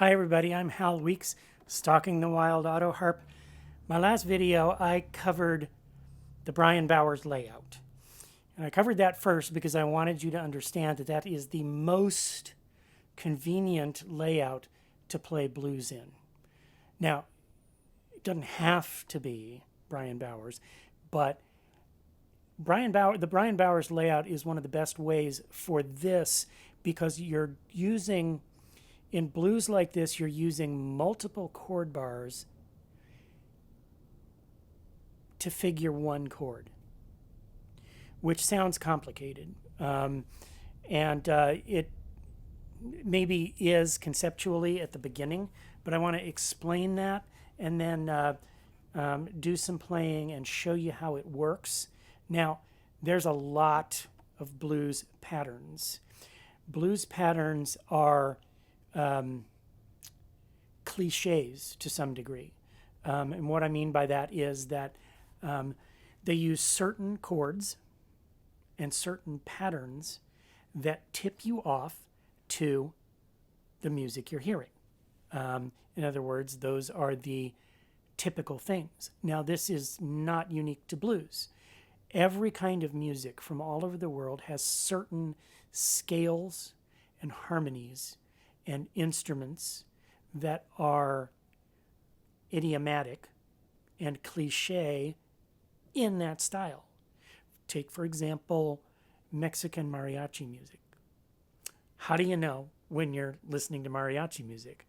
Hi everybody, I'm Hal Weeks, Stalking the Wild Autoharp. My last video I covered the Brian Bowers layout. And I covered that first because I wanted you to understand that that is the most convenient layout to play blues in. Now, it doesn't have to be Brian Bowers, but the Brian Bowers layout is one of the best ways for this because you're using, in blues like this, you're using multiple chord bars to figure one chord, which sounds complicated. It maybe is conceptually at the beginning, but I want to explain that and then do some playing and show you how it works. Now, there's a lot of blues patterns. Blues patterns are cliches to some degree. And what I mean by that is that they use certain chords and certain patterns that tip you off to the music you're hearing. In other words, those are the typical things. Now, this is not unique to blues. Every kind of music from all over the world has certain scales and harmonies and instruments that are idiomatic and cliche in that style. Take, for example, Mexican mariachi music. How do you know when you're listening to mariachi music?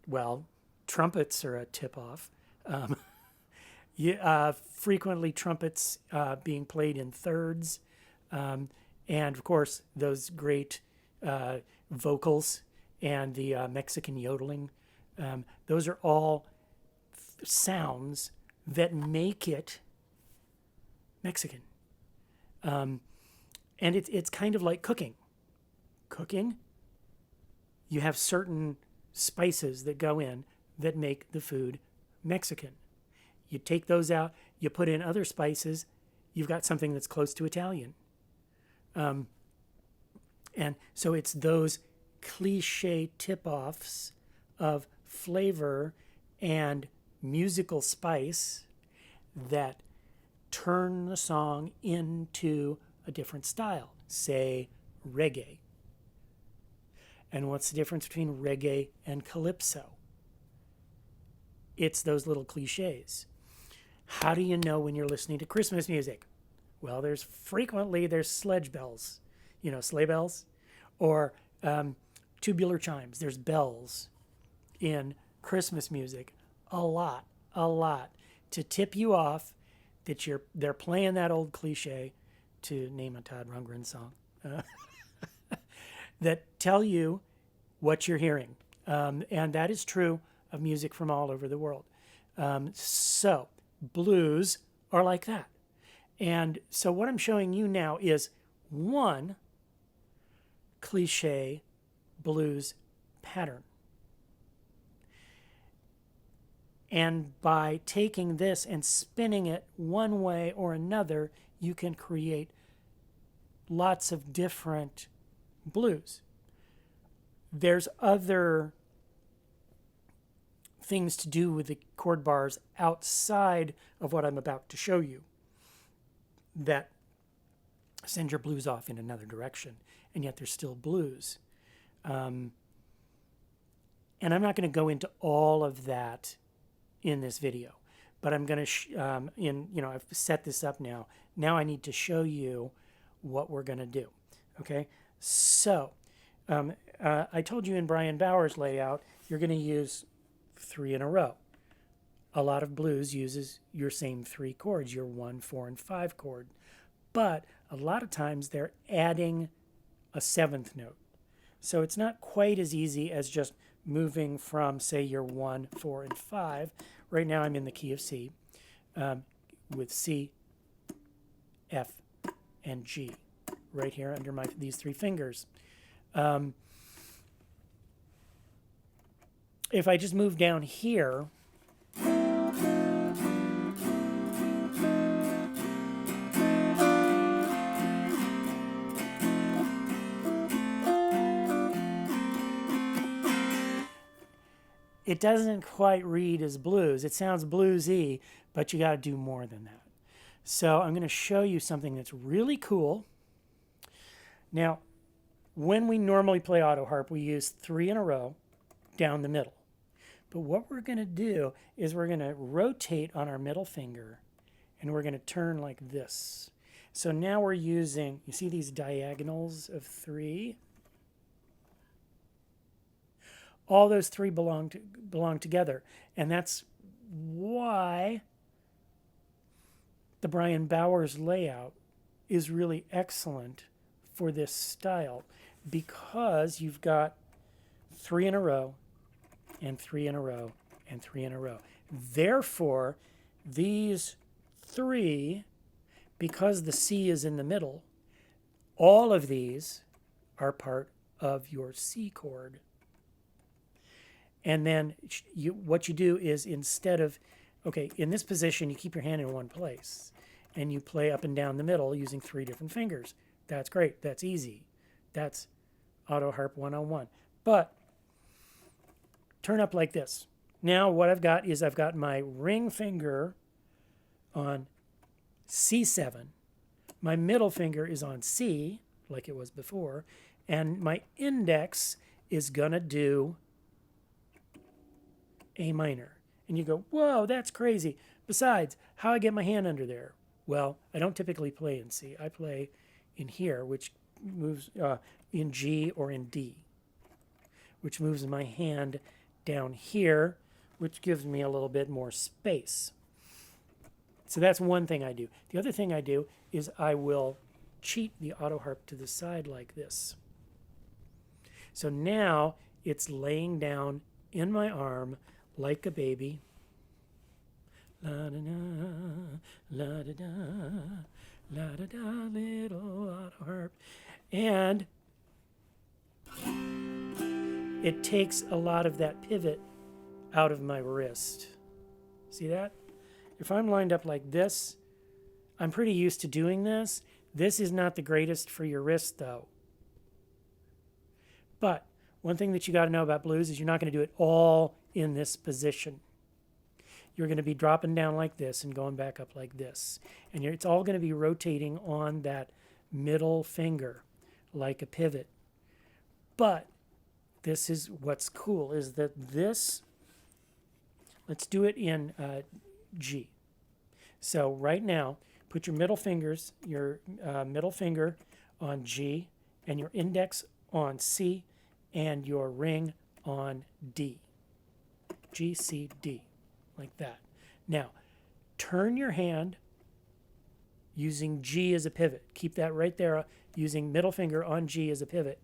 Well, trumpets are a tip-off. Frequently trumpets being played in thirds. And, of course, those great vocals and the Mexican yodeling. Those are all sounds that make it Mexican. And it's kind of like cooking. Cooking, you have certain spices that go in that make the food Mexican. You take those out, you put in other spices, you've got something that's close to Italian. And so it's those cliche tip-offs of flavor and musical spice that turn the song into a different style, say reggae. And what's the difference between reggae and calypso? It's those little cliches. How do you know when you're listening to Christmas music? Well, there's sledge bells, sleigh bells, or tubular chimes. There's bells in Christmas music a lot, to tip you off that they're playing that old cliche, to name a Todd Rundgren song, that tell you what you're hearing. And that is true of music from all over the world. So blues are like that. And so what I'm showing you now is one cliche blues pattern. And by taking this and spinning it one way or another, you can create lots of different blues. There's other things to do with the chord bars outside of what I'm about to show you that send your blues off in another direction, and yet they're still blues. And I'm not going to go into all of that in this video, but I'm going to, I've set this up now. Now I need to show you what we're going to do. Okay, so I told you in Brian Bowers' layout, you're going to use 3 in a row. A lot of blues uses your same 3 chords, your 1, 4, and 5 chord. But a lot of times they're adding a 7th note. So it's not quite as easy as just moving from, say, your 1, 4, and 5. Right now I'm in the key of C with C, F, and G right here under these 3 fingers. If I just move down here, it doesn't quite read as blues. It sounds bluesy, but you got to do more than that. So I'm going to show you something that's really cool. Now, when we normally play Autoharp, we use 3 in a row down the middle. But what we're going to do is we're going to rotate on our middle finger, and we're going to turn like this. So now we're using, you see these diagonals of 3? All those 3 belong together. And that's why the Brian Bowers layout is really excellent for this style, because you've got 3 in a row and 3 in a row and 3 in a row. Therefore, these 3, because the C is in the middle, all of these are part of your C chord. And then what you do is, instead of, okay, in this position, you keep your hand in one place and you play up and down the middle using 3 different fingers. That's great. That's easy. That's Autoharp 101. But turn up like this. Now what I've got is I've got my ring finger on C7. My middle finger is on C, like it was before, and my index is going to do A minor. And you go, whoa, that's crazy. Besides, how I get my hand under there? Well, I don't typically play in C. I play in here, which moves in G or in D, which moves my hand down here, which gives me a little bit more space. So that's one thing I do. The other thing I do is I will cheat the Autoharp to the side like this. So now it's laying down in my arm like a baby. La da da, la da da, la da da, little Autoharp. And it takes a lot of that pivot out of my wrist. See that? If I'm lined up like this, I'm pretty used to doing this. This is not the greatest for your wrist, though. But one thing that you got to know about blues is you're not going to do it all in this position. You're going to be dropping down like this and going back up like this. And it's all going to be rotating on that middle finger like a pivot. But this is what's cool, is that this, let's do it in G. So right now, put your middle fingers, your middle finger on G, and your index on C, and your ring on D. G, C, D, like that. Now, turn your hand using G as a pivot. Keep that right there, using middle finger on G as a pivot.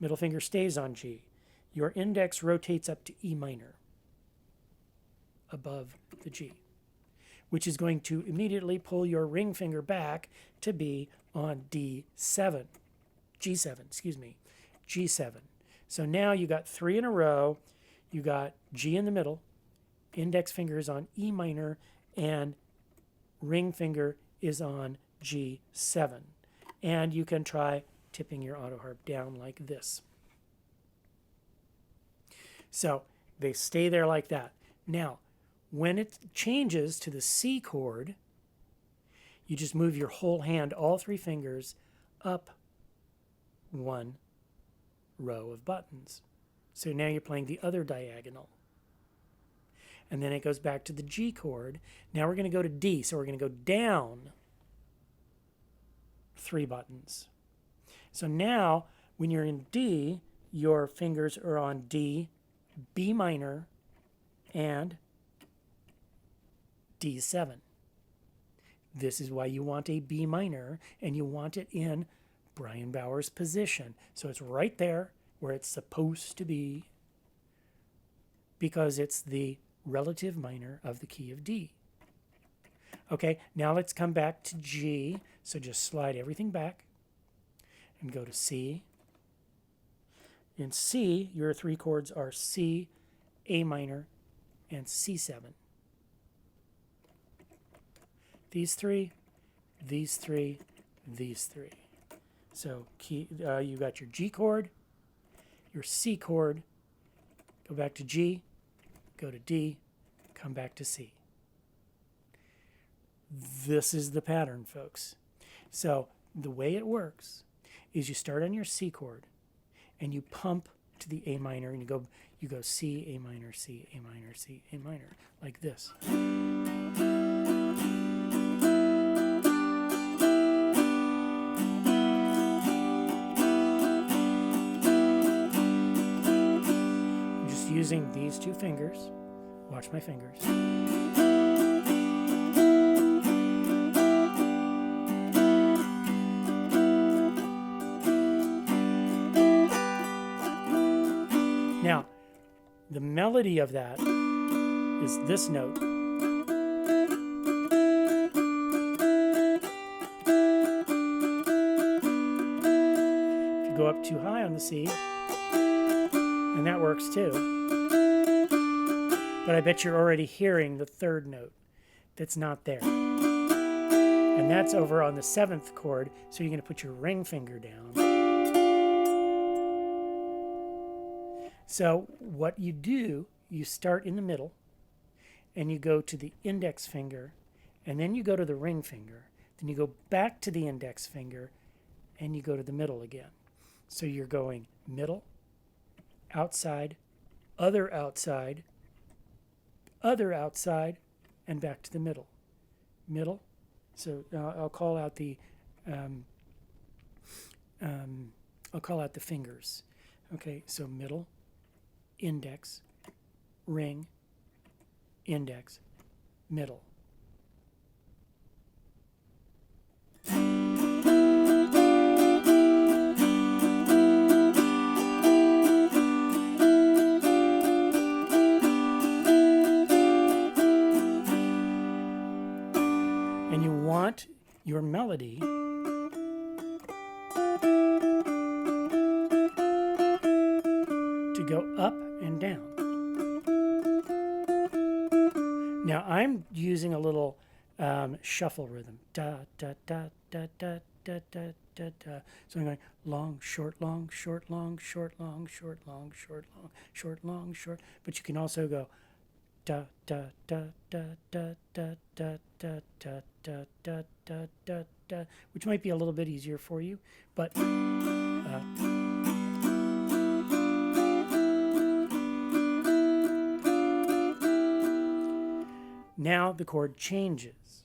Middle finger stays on G. Your index rotates up to E minor, above the G, which is going to immediately pull your ring finger back to be on D7. G7, excuse me. G7. So now you got 3 in a row. You got G in the middle. Index finger is on E minor, and ring finger is on G7. And you can try tipping your Autoharp down like this. So they stay there like that. Now, when it changes to the C chord, you just move your whole hand, all 3 fingers, up 1 row of buttons. So now you're playing the other diagonal. And then it goes back to the G chord. Now we're going to go to D. So we're going to go down 3 buttons. So now when you're in D, your fingers are on D, B minor, and D7. This is why you want a B minor, and you want it in Brian Bowers' position. So it's right there where it's supposed to be, because it's the relative minor of the key of D. Okay, now let's come back to G. So just slide everything back and go to C. In C, your 3 chords are C, A minor, and C7. These 3, these 3, these 3. So you got your G chord, your C chord, go back to G, go to D, come back to C. This is the pattern, folks. So the way it works is you start on your C chord and you pump to the A minor, and you go C, A minor, C, A minor, C, A minor, like this. I'm just using these two fingers. Watch my fingers. Now, the melody of that is this note. If you go up too high on the C, and that works too, but I bet you're already hearing the third note that's not there. And that's over on the 7th chord, so you're going to put your ring finger down. So what you do, you start in the middle, and you go to the index finger, and then you go to the ring finger. Then you go back to the index finger, and you go to the middle again. So you're going middle, outside, other outside, and back to the middle. Middle. So I'll call out the fingers. Okay, so middle, index, ring, index, middle. And you want your melody to go up and down. Now I'm using a little shuffle rhythm. Da da da da da da da da da. So I'm going long, short, long, short, long, short, long, short, long, short, long, short, long, short. But you can also go da da da da da da da da da da da da da da, which might be a little bit easier for you, but now the chord changes,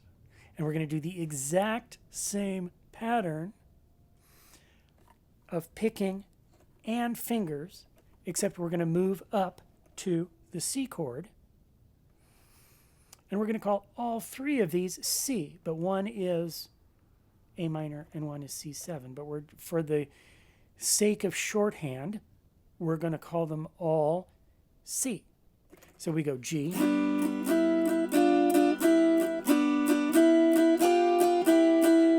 and we're going to do the exact same pattern of picking and fingers, except we're going to move up to the C chord, and we're going to call all three of these C, but one is A minor and one is C7, but for the sake of shorthand, we're going to call them all C. So we go G,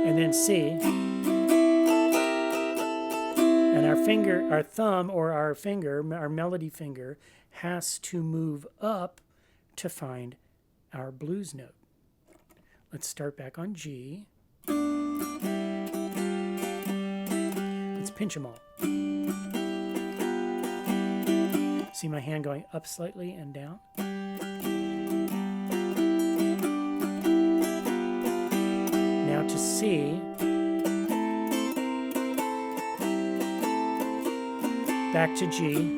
and then C, and our thumb or our finger, our melody finger, has to move up to find our blues note. Let's start back on G. Let's pinch them all. See my hand going up slightly and down? Now to C, back to G.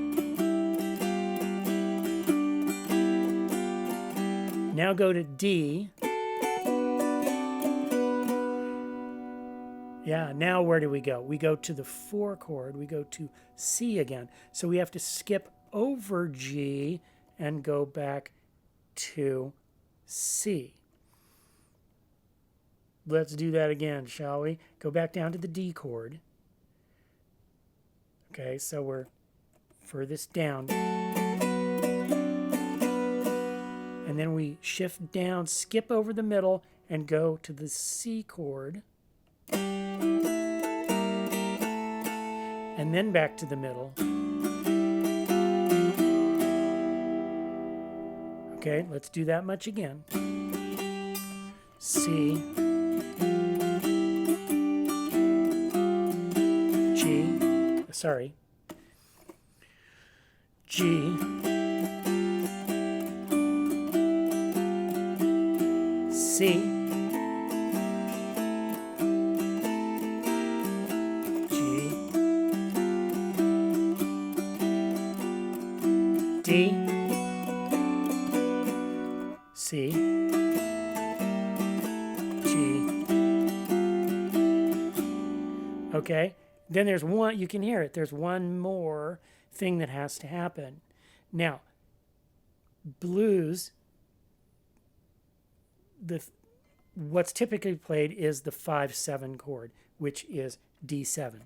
Now go to D. Yeah, now where do we go? We go to the 4 chord. We go to C again. So we have to skip over G and go back to C. Let's do that again, shall we? Go back down to the D chord. Okay, so we're furthest down. And then we shift down, skip over the middle, and go to the C chord. And then back to the middle. Okay, let's do that much again. C, G, sorry, G, C, G, D, C, G. Okay, then there's one, you can hear it, there's one more thing that has to happen. Now, blues, what's typically played is the 5-7 chord, which is D7.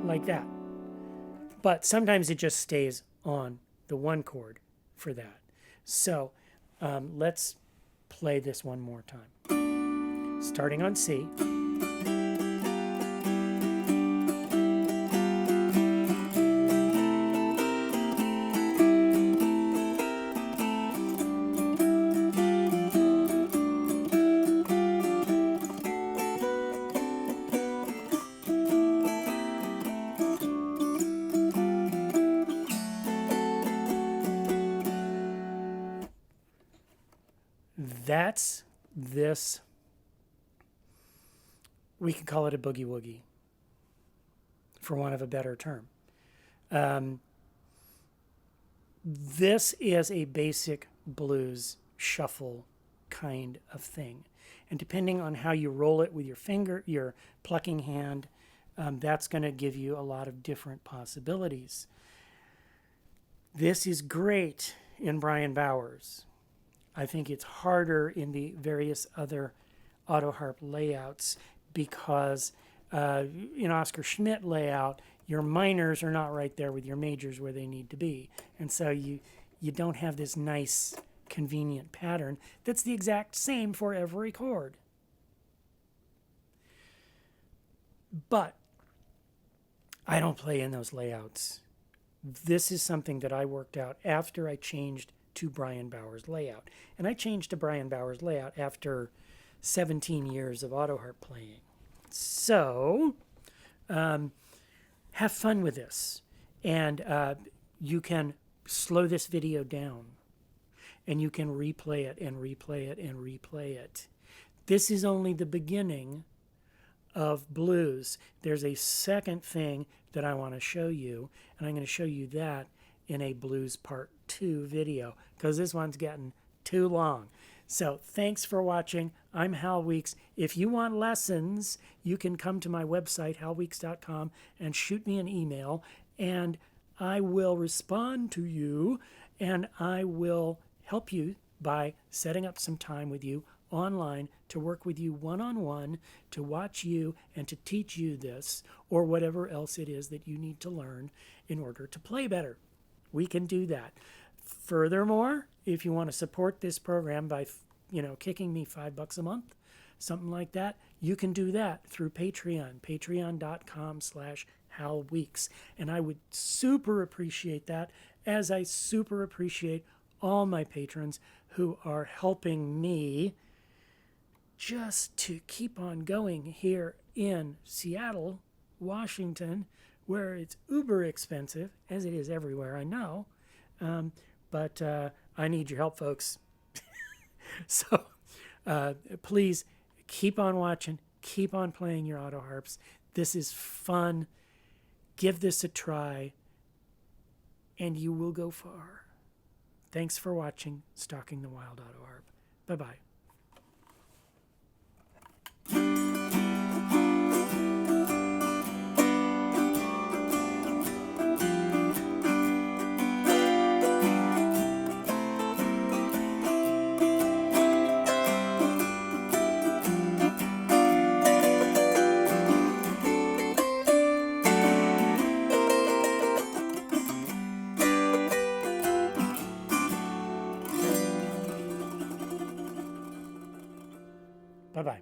Like that. But sometimes it just stays on the 1 chord for that. So let's play this one more time. Starting on C. That's this, we could call it a boogie woogie, for want of a better term. This is a basic blues shuffle kind of thing. And depending on how you roll it with your finger, your plucking hand, that's going to give you a lot of different possibilities. This is great in Brian Bowers. I think it's harder in the various other Autoharp layouts because in Oscar Schmidt layout, your minors are not right there with your majors where they need to be. And so you don't have this nice, convenient pattern that's the exact same for every chord. But I don't play in those layouts. This is something that I worked out after I changed to Brian Bowers layout. And I changed to Brian Bowers layout after 17 years of Autoharp playing. So have fun with this. And you can slow this video down. And you can replay it and replay it and replay it. This is only the beginning of blues. There's a second thing that I want to show you. And I'm going to show you that in a Blues Part 2 video, because this one's getting too long. So thanks for watching. I'm Hal Weeks. If you want lessons, you can come to my website, halweeks.com, and shoot me an email, and I will respond to you, and I will help you by setting up some time with you online to work with you one-on-one, to watch you and to teach you this, or whatever else it is that you need to learn in order to play better. We can do that. Furthermore, if you want to support this program by, kicking me $5 a month, something like that, you can do that through Patreon, patreon.com/HalWeeks. And I would super appreciate that, as I super appreciate all my patrons who are helping me just to keep on going here in Seattle, Washington, where it's uber expensive, as it is everywhere, I know. But I need your help, folks. So please keep on watching, keep on playing your Autoharps. This is fun. Give this a try, and you will go far. Thanks for watching Stalking the Wild Autoharp. Bye-bye. Bye-bye.